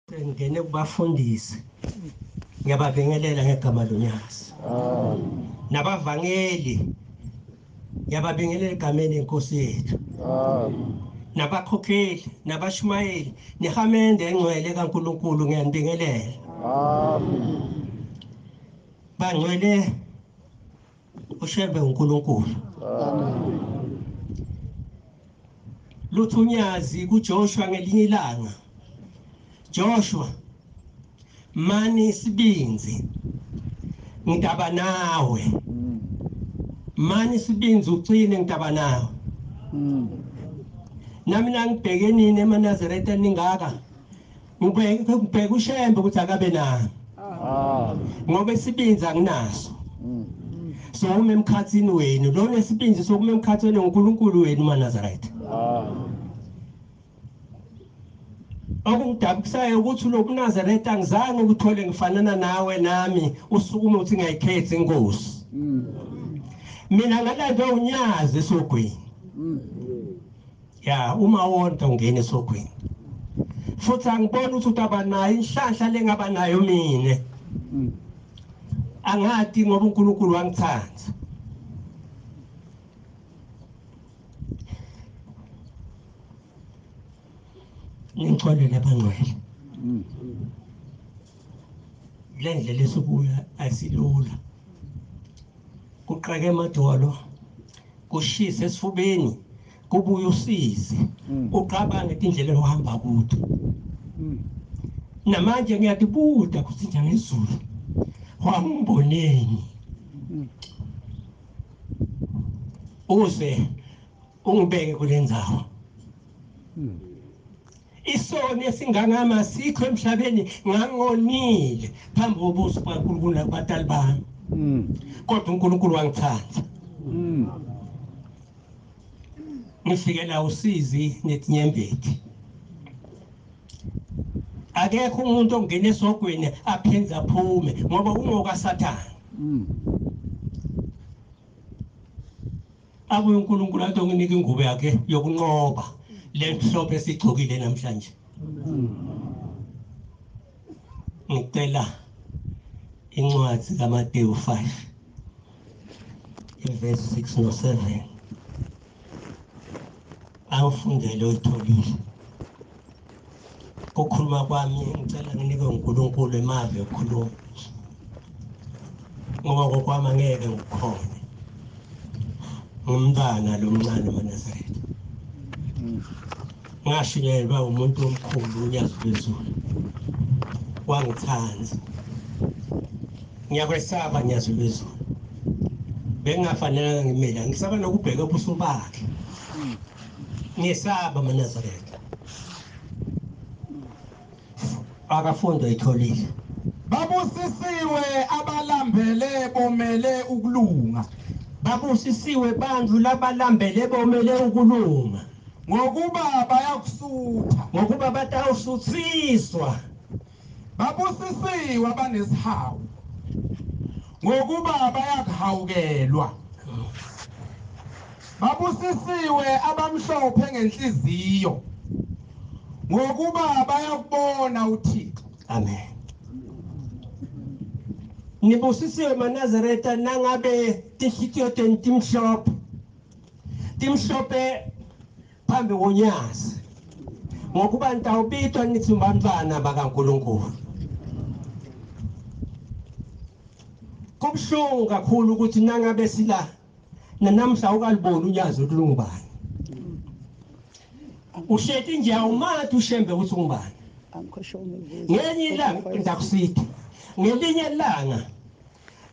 Ngene kubafundisi ngiyababingelela ngegama lonyasi. Nabavangeli ngiyababingelela egameni lenkosi yethu. Nabakhokheli nabashumayeli nehamende engcwele kaNkulunkulu ngiyanibingelela. Bangcwele uShembe uNkulunkulu. Lutho unyazi kuJoshua ngelinye ilanga. Joshua mani sibinzi ngidaba nawe. Mani sibinzi ucine ngidaba nawe. Nami ngibheke nini eManazareta ningaka. Ngibheke uShembe ukuthi akabe nami. Ngoba isibinzi anginaso. So uma emkhathini wenu lo nesibinzi sokuma emkhathini uNkulunkulu wenu eManazareta. Okungidabukisayo ukuthi lo Nazareta angizange ukuthole ngifanana nawe nami usukume uthi ngiyikhethe inkosi. Mina ngalandwa unyazi esogwini. Ya uma wonke ungena esogwini. Futhi angibona ukuthi utaba nayo inhlanhla lengaba nayo mina. Angathi ngoba uNkulunkulu wangithanda. Ngixolele abangcwele. Le ndlela esubuya asilula. Kuqheke emadolo, kushisa esifubeni, kubuye usize. Uqabange indlela ohamba kude. Namanje ngiyadibuda ukuthi njengezulu. Wangiboneni. Uze ungibeke kulendzawo. Isoni esingangama sikho emhlabeni ngangonile phambi kobuso kaNkulunkulu nakubatali bami. Kodwa uNkulunkulu wangithanda. Ngifikela usizi netinyembeti. Akekho umuntu ongena esogwini aphenza aphume ngoba ungoka Sathane. Abuye uNkulunkulu athi nginike ingubo yakhe yokunqoba. Le mhlophe esigcokile namhlanje. Ngicela incwadi kaMateyu 5 verse 6 no 7. Awufundele uyitholile. Ukukhuluma kwami ngicela nginike uNkulunkulu emave ukukhuluma. Ngoba ngokwami angeke ngikhone. Ngumntana lo mncane eManazareta. Ngashinyelwa umuntu omkhulu unyazi lwezulu. Wangithanda. Ngiyakwesaba unyazi lwezulu. Bengafanele ngimela ngisaba nokubheka ubuso bakhe. Ngisaba eManazareta. Akafunda itholile. Babusisiwe abalambele bomele ukulunga. Babusisiwe bandlu labalambele bomele ukulunga. Ngokuba bayakusutha. Ngokuba batawusuthiswa. Babusisiwe abanesihawu. Ngokuba bayakuhawukelwa. Babusisiwe abamhlophe ngenhliziyo. Ngokuba bayakubona uThixo. Amen. Nibusisiwe eManazareta nangabe tinhlitiyo tenu timhlophe. Timhlophe phambi konyazi. Ngokuba nitawubithwa nithi bantwana bakaNkulunkulu. Kubuhlungu kakhulu ukuthi nangabe sila namhla ukaliboni unyazi olungubani. Ushethi nje awumathi uShembe ukuthi ungubani. Ngelinye ilanga ndakusithi. Ngelinye ilanga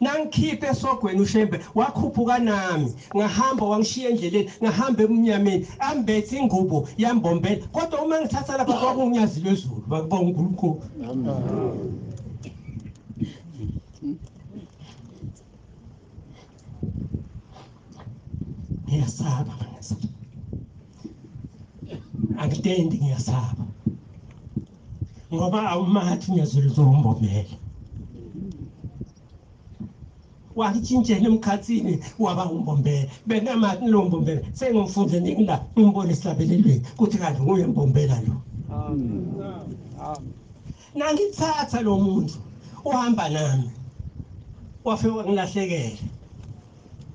nangikhiphe esogweni uShembe wakhuphuka nami ngahamba wangishiya endleleni ngahamba emnyameni ambethe ingubo yambombela kodwa uma ngithatha lapha kwakunyazi lwezulu bakubonga uNkulunkulu. Ngiyasaba manje. Angitendi ngiyasaba. Ngoba awumathi unyazi lwezulu. Wangitshintshela emkhathini waba umbombela. Benamathi lo mbombela. Sengimfunze ngila umbone isihlabelelweni kuthi kanti nguye mbombela lo. nangithatha lo muntu uhamba nami wafika ngilahlekele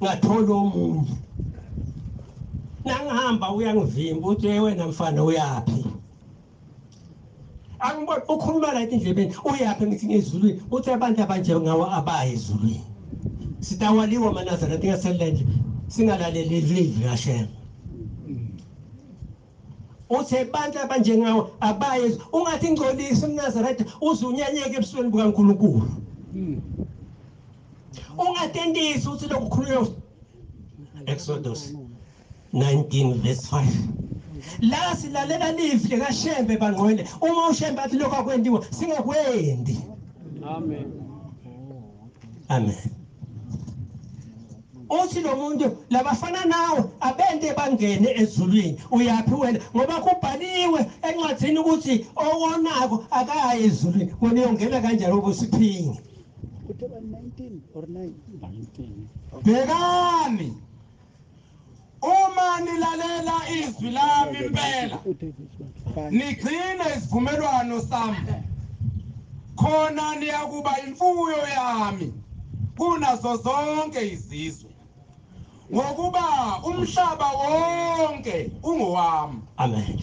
ngathola omunye nangihamba uyangivimba uthi wena mfana uyapi angibona ukhuluma la endlebeni uyapi ngithi ngezulwini uthi abantu abanje ngawa abaye ezulwini sitawaliwa manazareti ngaselendle singalaleli live kaShem uthi abantu abanje ngawa abaye ungathi ingcolisa uNazareth uzunyanyeke ebusweni bukaNkulunkulu ungatendisi uthi lokukhulunywa Exodus 19 verse 5 la silalela live kaShembe bangqwele uma uShembe athi lokho akwendiwe singakwendi amen amen uthi lo muntu labafana nawe abende bangene ezulwini uyapi wena ngoba kubhaliwe encwadzini ukuthi owonako akaye ezulwini wena uyongena kanjani ubusiphingi 19 or 9 Bekani uma nilalela izwi lami impela nigcine isivumelwano sami khona niyakuba imfuyo yami kunazo zonke izizwe ngokuba umhlaba wonke ungowami amen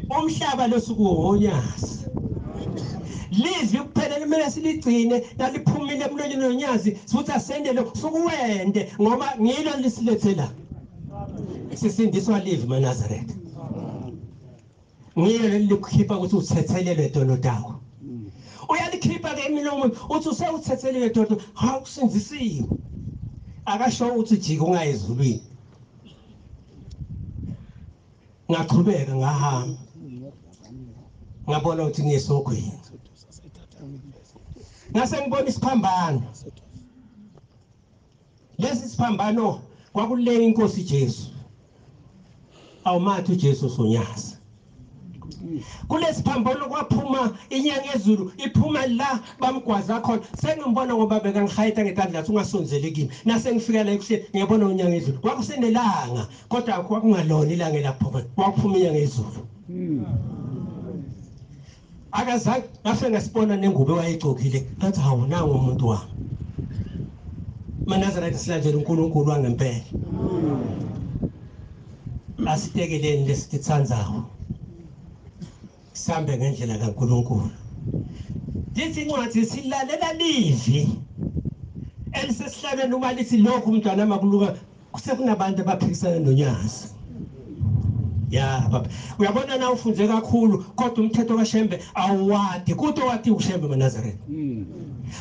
umhlaba losuku uNyazi lizi kuphela kumele siligcine naliphumile emlonyeni uNyazi futhi asendele sukuwende ngoba ngilo lisilethela sisindiswa live maNazareth ngilo likukhipha ukuthi uthethelele dono dawo uyalikhipha ke imilomo uthi usewuthethelele dono hawusindisiwe akasho ukuthi jika ungayezulwini ngaqhubeka ngahamba ngabona ukuthi ngisogwini ngase ngibona isiphambano lesi siphambano kwakuleyo inkosi Jesu awumathi uJesu uNyazi kulesi phambano kwaphuma inyanga ezulu iphuma la bamgwaza khona sengimbona ngoba bekangihayita ngetandla ungasonzeli kimi nase ngifika la ekuseni ngiyabona unyanga ezulu kwakusenelanga kodwa kwakungalona ilanga laphuma kwaphuma inyanga ezulu akazange ngafike ngasibona nengubo wayegcokile ngathi hawu nangu umuntu wami maNazareth silanjela uNkulunkulu wangempela asitekeleni lesithanzayo sambe ngendlela kaNkulunkulu lithi incwadi silalela livi elisesihlabeni uma lithi lokhu umntwana makuluka kusekunabantu abaphikisana noNyazi ya baba uyabona na ufunze kakhulu kodwa umthetho kaShembe awuwadi kuthi wathi uShembe maNazareth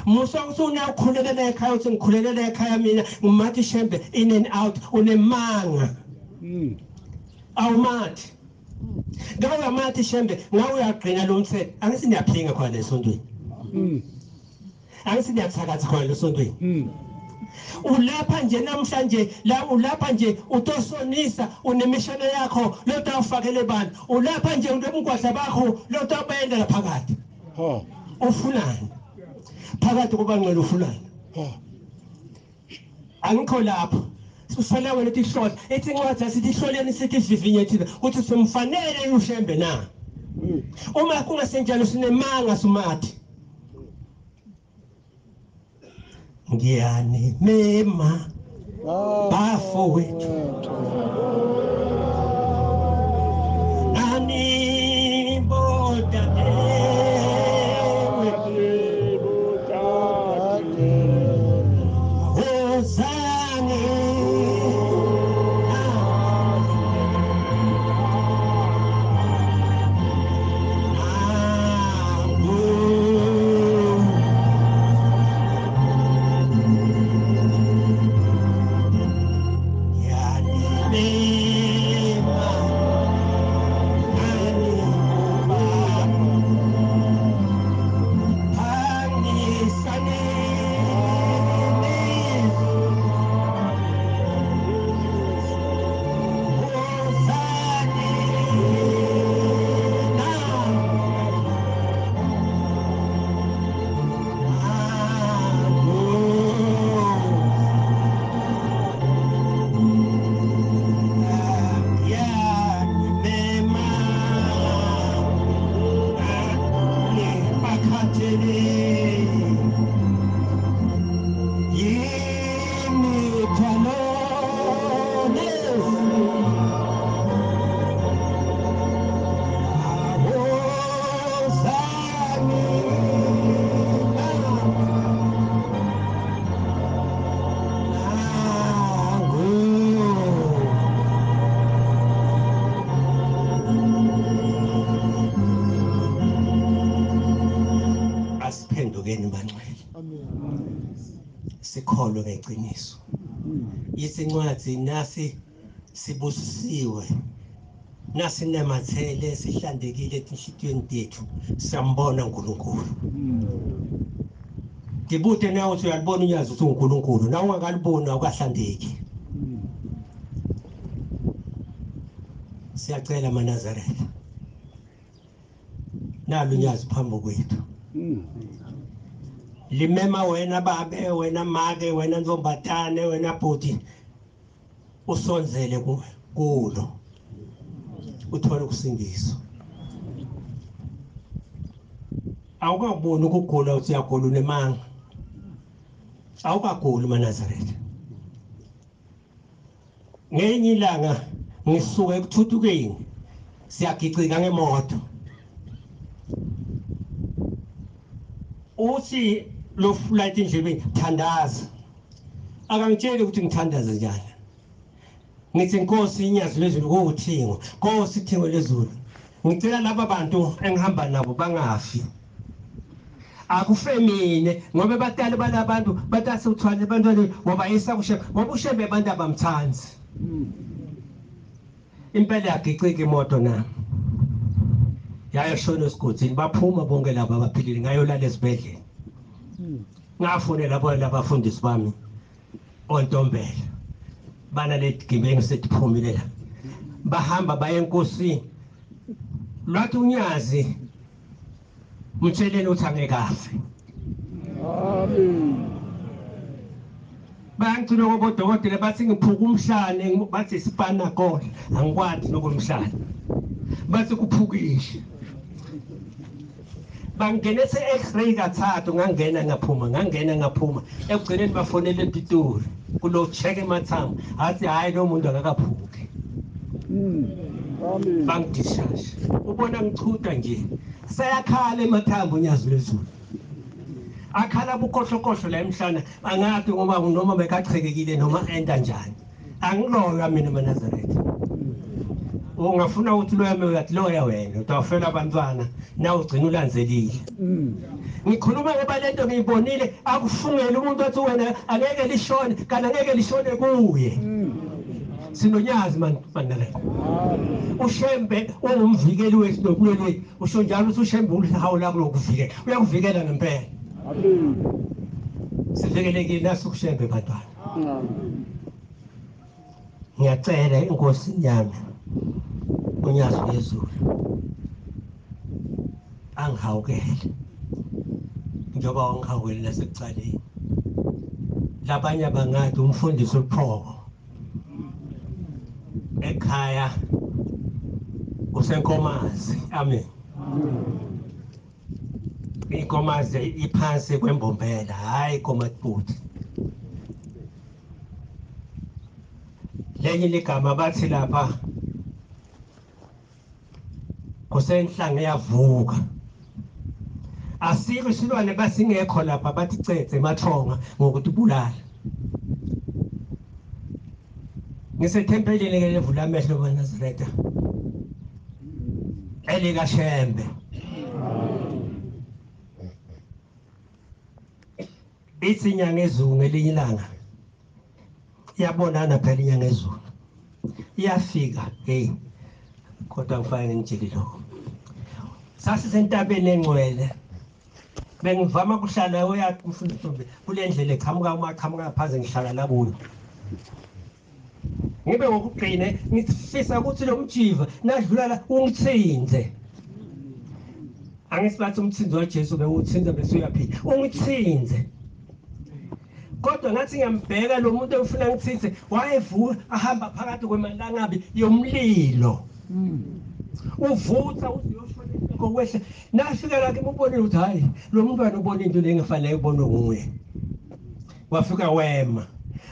musa usuna ukhulelela ekhaya uthi ngikhulelela ekhaya mina ngumathi Shembe in and out unemanga awumathi ngabe amathi Shembe ngawe uyagcina lo mthetho angithi niyaphinga khona lesontweni angithi niyathakatha khona lesontweni ulapha nje namhlanje la ulapha nje utosonisa unemishana yakho lota ufakele bantu ulapha nje unomgwadla bakho lota bayenda laphakathi ufunani phakathi kubangcwele ufunani angikho lapho usala wena ethi hlola ethi incwadi asithi hloleni sithi sivivinye thina ukuthi semfanele uShembe na uma kungasenjalo sinemanga sumathi ngiyani mema bafowethu ani boda Sikholwe ngeqiniso isincwadi nasi sibusisiwe nasi nemathele sihlandekile etinhlitweni tethu siyambona uNkulunkulu Ngibude nawe uthi uyalibona unyazi ukuthi uNkulunkulu nawe ungakaliboni awukahlandeki Siyacela maNazaretha nalo unyazi phambi kwethu Limema wena babe wena make wena nzombatane wena bhuti usonzele kulo uthole ukusindiswa awukaboni ukugula uthi uyagula unemanga awukaguli maNazaretha ngenye ilanga ngisuka ekuthuthukeni siyagicika ngemoto uthi lo flight endlebeni thandaza akangitsheli ukuthi ngithandaza njani ngithi Inkosi inyazi lezulu kuwuthingo Nkosi ithingo lezulu ngicela laba bantu engihamba nabo bangafi akufemine ngoba batali balabantu batase uthwale abantwana wabayisa kushebe ngoba ushebe abantu abamthanzi impela yagicika imoto na yayashona esigotini baphuma bonke laba abaphilile ngayolala esibhedlela ngafune labo labafundisi bami ontombela bana letigibeni setiphumile la bahamba baye enkosini lwathi unyazi mtsheleni uthi angekafe amen bantu lokubodokotela bathi ngiphuka umhlane bathi isipana kodwa angikwazi nokumhlane bathi kuphukishe bangenese x-ray kathathu ngangena ngaphuma ekugcineni bafonele ePitori kulo check emathambo athi hayi lo muntu akakaphuki amen bangidishashe ubona ngichutha nje sayakhala emathambo unyazi lezulu akhala bukhohlokhohlo la emhlana angathi ngoba noma bekachekekile noma enda njani angiloya mina maNazaretha ungafuna ukuthi loyame uyathi loya wena utawufela abantwana nawe ugcina ulanzelile ngikhuluma ngoba lento ngiyibonile akufungele umuntu othi wena angeke lishone kana angeke lishone kuye sinonyazi maNazaretha uShembe ungumvikeli wesinobulweni usho njalo ukuthi uShembe ulihawula kulokuvikela uyakuvikela ngempela amen sivikelekile nasukuShembe bantwana ngiyacela Inkosi yami unyazi lezulu angihawukele njengoba ungihawukele lasekucaleni labanye abangathi umfundisi uPhoko ekhaya usenkomazi amen inkomazi iphansi kwembombela hayi komatbuti lenye ligama bathi lapha kusenhlanga yavuka asikho isilwane basingekho lapha bathi cece emathonga ngokuthi bulala ngisethempelini ke levula amehlo maNazaretha elika Shembe ithi inyanga ezulu ngelinye ilanga iyabonana phela inyanga ezulu iyafika hey kodwa ngifanye ngitsheli lokho sasisentabeni engcwele bengivama kuhlala uyathi umfundisi kule ndlela eqhamuka phansi ngihlala la kuyo ngibe ngokugcine ngifisa ukuthi lo mjiva nadlula la ungithinze angisibathi umthinzo waJesu bewuthinza bese uyaphila ungithinze kodwa ngathi ngiyambheka lo muntu ofuna ngithinze wayevuka ahamba phakathi kwemalangabi yomlilo uvutha uthi yoshona kokwehla nafika la ke ubonile ukuthi hayi lo mntwana ubona into lengafanele ubone nguye wafika wema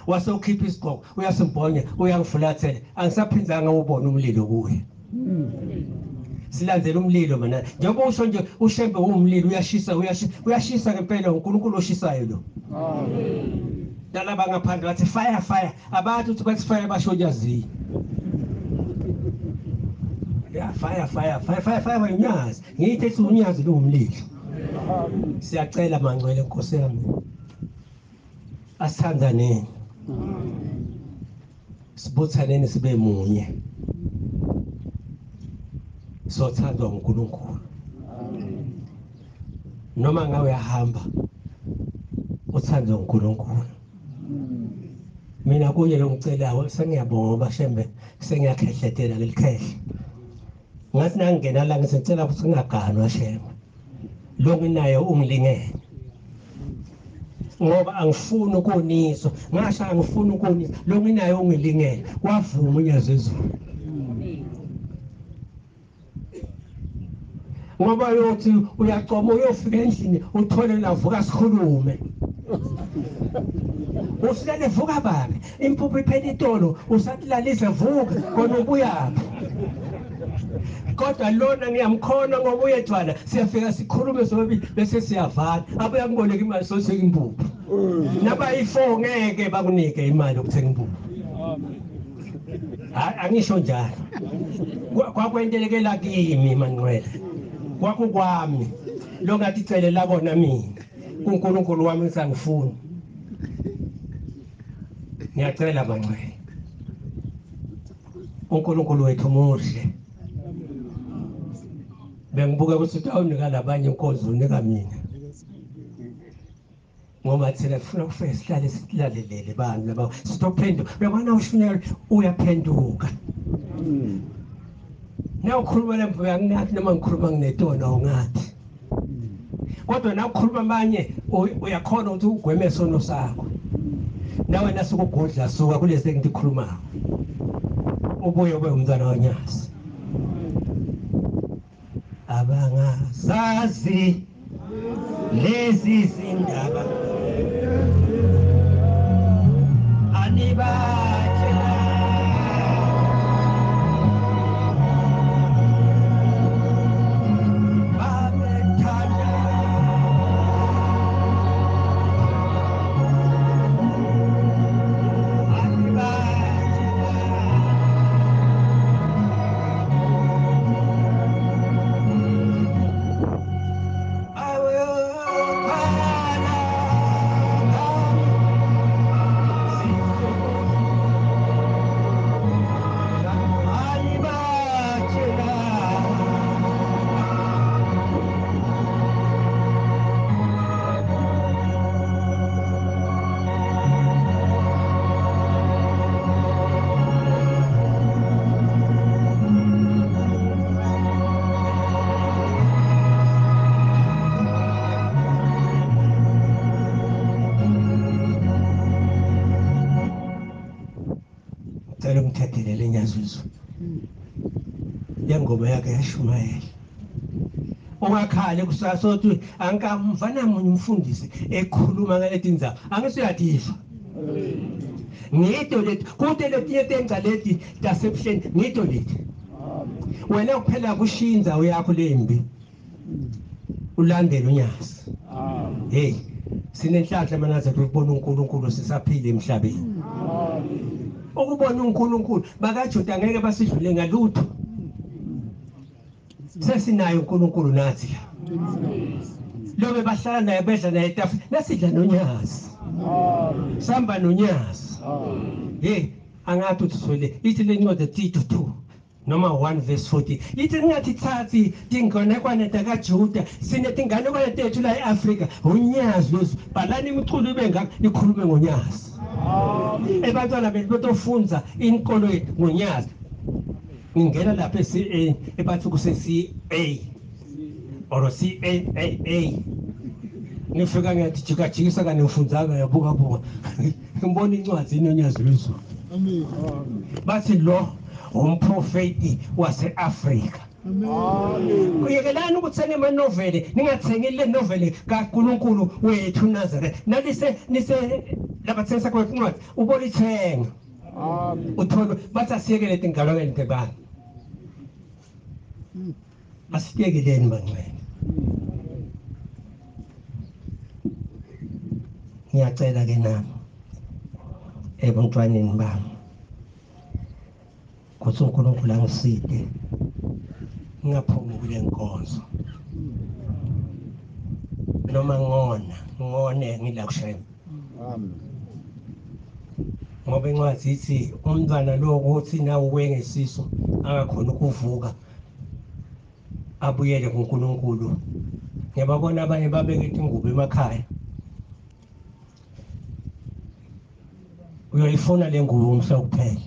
wasokhipha isigqoko uyasimbonya uyangifulathela angisaphinzanga ubona umlilo kuye silandela umlilo mana njengoba usho nje uShembe umlilo uyashisa ngempela uNkulunkulu oshisayo lo dalaba ngaphandle bathi fire abantu uthi bathi fire basho UNyazi ya fire UNyazi ngithi ethi UNyazi lo umlilo siyacela mangcwele Nkosi yami asithandaneni sibuthaneni sibe munye sothandwa uNkulunkulu noma ngawe uyahamba uthandwa uNkulunkulu mina kuye lo ngicelayo sengiyabonga baShembe sengiyakhehletela lelikhehle ngathi nangena la ngisicela ukuthi singaganwa Shembe lo nginayo ungilingene ngoba angifuni ukuniswa ngasho angifuni ukuniswa lo nginayo ungilingene wavuma uNyazi ezulu ngoba yothi uyacoma uyofika endlini uthole lavuka sikhulume usilele vuka babe impuphu iphela itolo usatlalisa vuka kona ubuyaphi kodwa lona ngiyamkhona ngoba uyethwala siyafika sikhulume sobabili bese siyavala abuya kuboleka imali sothenga impuphu nabayi4 ngeke bakunike imali yokuthenga impuphu angisho njalo kwakwentelekela kimi manqwele kwakukwami lo ngathi celela bona mina uNkulunkulu wami ngisangifuni ngiyacela manqwele uNkulunkulu wethu muhle bengibuka ukuthi awunika labanye Inkonzo unika mina ngoba thina sifuna ukufika sihlale silalelele bantu laba sitophenduka uyabona ushina uyaphenduka na ukhuluma lemvu yanginathi noma ngikhuluma nginetona ungathi kodwa na ukhuluma manje uyakhona ukuthi ugweme sono sakho nawe nasukugodla suka kulezi ngikhuluma ubuye ube umntwana waNyazi abangazazi lezi zindaba anibatshela babethanda ngithathelele iNyazizo yangoma yakhe yashumayela ungakhale kusasa uthi angikamvana munye umfundisi ekhuluma ngalethi indaba angisuyathifa ngito lethi kude lethi yenza lethi deception ngito lethi wena kuphela kushinza uyakho lembi ulandele uNyazi hey sinenhlanhla manaze ukubona uNkulunkulu sisaphila emhlabeni ukubona uNkulunkulu bakaJuda ngeke basidlule ngalutho sesinayo uNkulunkulu nathi lo bebahlala naye bedla naye etafuleni nasidla noNyazi samba noNyazi hey angathi uthwele ithi lencwadi Tito 2 noma 1 verse 40 ithi ngathi thathi dingonekwane kaJuda sinetinganekwane tethu la eAfrika uNyazi lo balani imiculo ibengaka ikhulume ngoNyazi ebantwana betofunza inkolo ngoNyazi ngingena lapha eCA ebathu kuse CA or CAA ngifika ngathi jikajikisa kane ngifundzanga yabuka buka ngibona incwadi inoNyazi lozulu amen bathi lo umprofeti waseAfrika Amen. Kuyekelani ukuthenga amanoveli, ningathengi le noveli kaNkulunkulu wethu Nazareth. Nalise labathengisa kwencwadi ubolithenga. Amen. Uthola bathi asiyekele tingalongeni tebani. Asiyekeleni bangcwele. Ngiyacela ke nami ebuntwaneni bami kuthi uNkulunkulu angiside ngingaphumi kule nkonzo noma ngone ngila kushema. Amen. Ngoba incwadi ithi umntwana lo ukuthi nawe wengesiso angakhona ukuvuka abuyele kuNkulunkulu. Ngiyababona abanye babekethe ingubo emakhaya. Uyoyifuna le ngubo umhla kuphela.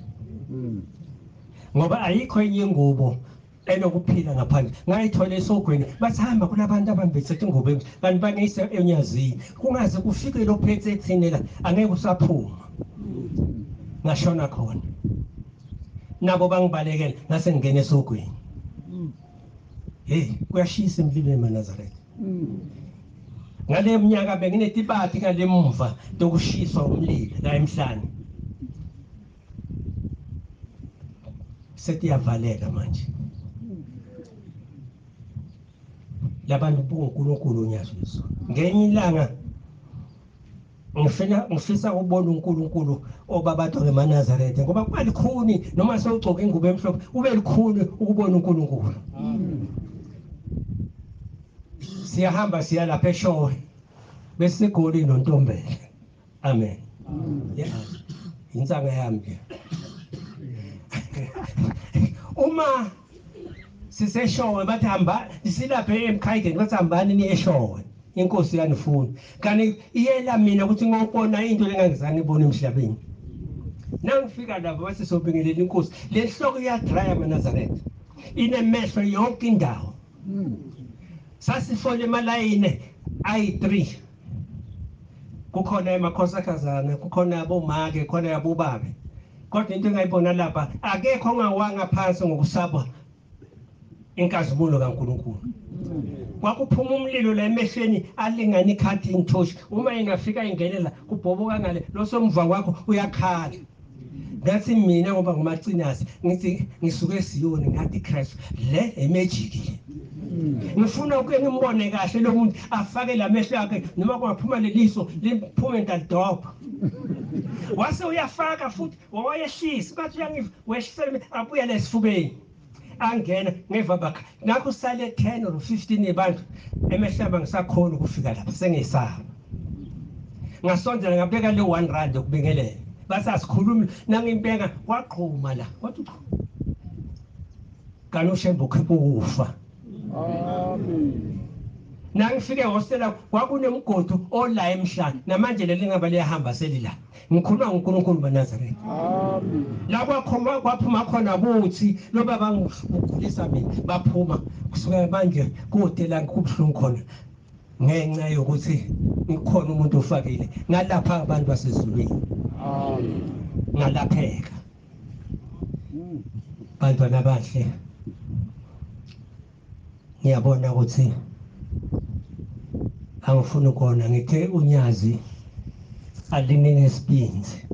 Ngoba ayikho enye ingubo enokuphila ngaphandle. Ngayithola esogweni bathamba kunabantu abambethe ingubo kanti bangeyise enyazini. Kungaze kufike lo phethe ethini la angeke usaphuma. Ngashona khona. Nabo bangibalekela ngase ngene esogweni. Hey, kuyashisa emlilweni eNazaretha. Ngale minyaka benginetibati ngale mumva dokushiswa umlilo la emhlanje. Setiyavaleka manje. Labantu boNkulunkulu unyaziswa. Ngenye ilanga ngifisa ukubona uNkulunkulu obabatho eNazaretha ngoba kwalikhuni noma sewugcoka ingubo emhlophe ube likhuni ukubona uNkulunkulu. Siyahamba siya lapha eShowe bese egoli noNtombela. Amen. Yeah. Insanga yami. Uma siseshowe bathamba silapha eMkhaideni bathambani ni eShowe. Inkosi yanifuna. Kanti iyela mina ukuthi ngokubona into lengangizange ngibone emhlabeni. Nangifika lapho bathi sobingelela inkosi. Le hloko iyadrya eNazaretha. Inemehlo yonke indawo. Sasifole emalayini ayi3. Kukhona emakhosakazana, kukhona abomake, kukhona abobabe. Kodwa into engayibona lapha akekho ongawanga phansi ngokusaba inkazimulo kaNkulunkulu. Kwakuphuma umlilo la emehlweni alingana i-cutting torch. Uma ingafika ingelela kubhoboka ngale lo somva kwakho uyakhala. Ngathi mina ngoba ngumacinasi ngithi ngisuke eSiyoni ngathi Christ le emagic. Ngifuna uke ngimbone kahle lo muntu afake lamehlo yakhe noma kungaphuma leliso liphume ndadopha. Wase uyafaka futhi wayehlisa bathi uyangiva wehlisele abuya lesifubeni. Angena ngeva bakha ngakho usale 10 or 15 abantu emehlaba ngisakhona ukufika lapha sengisaba. Ngasondela ngabeka le 1 rand ukubingelela. Basasikhuluma nangimpeka kwaqhuma la. Wathi kanti uShembe ukhipha ukufa. Amen. Nangifike hostela kwakunemgodo ola emhlanje namanje lelingaba liyahamba selila. Ngikhuluma ngoNkulunkulu beNazaretha. Amen. La kwaphuma khona buthi lo baba ngigulisa mina baphuma kusuka manje kuhotela ngikubhlungu khona. Ngenxa yokuthi ngikhona umuntu ofakile ngalapha abantu basezulwini. Amen. Ngalapheka. Bantwana abahle. Ngiyabona ukuthi angifuni ukona ngithe unyazi alinene isibinzi.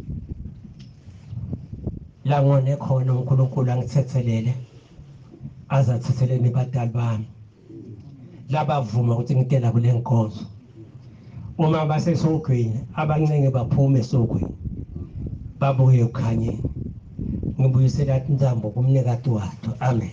La ngone khona uNkulunkulu angithethelele azathetheleni badali bami. Labavuma ukuthi ngitela kule nkonzo. Uma basesogwini abancenge baphume esogwini. Babuye ukukhanyeni. Ngibuyisela intambo kumnikati wathi. Amen.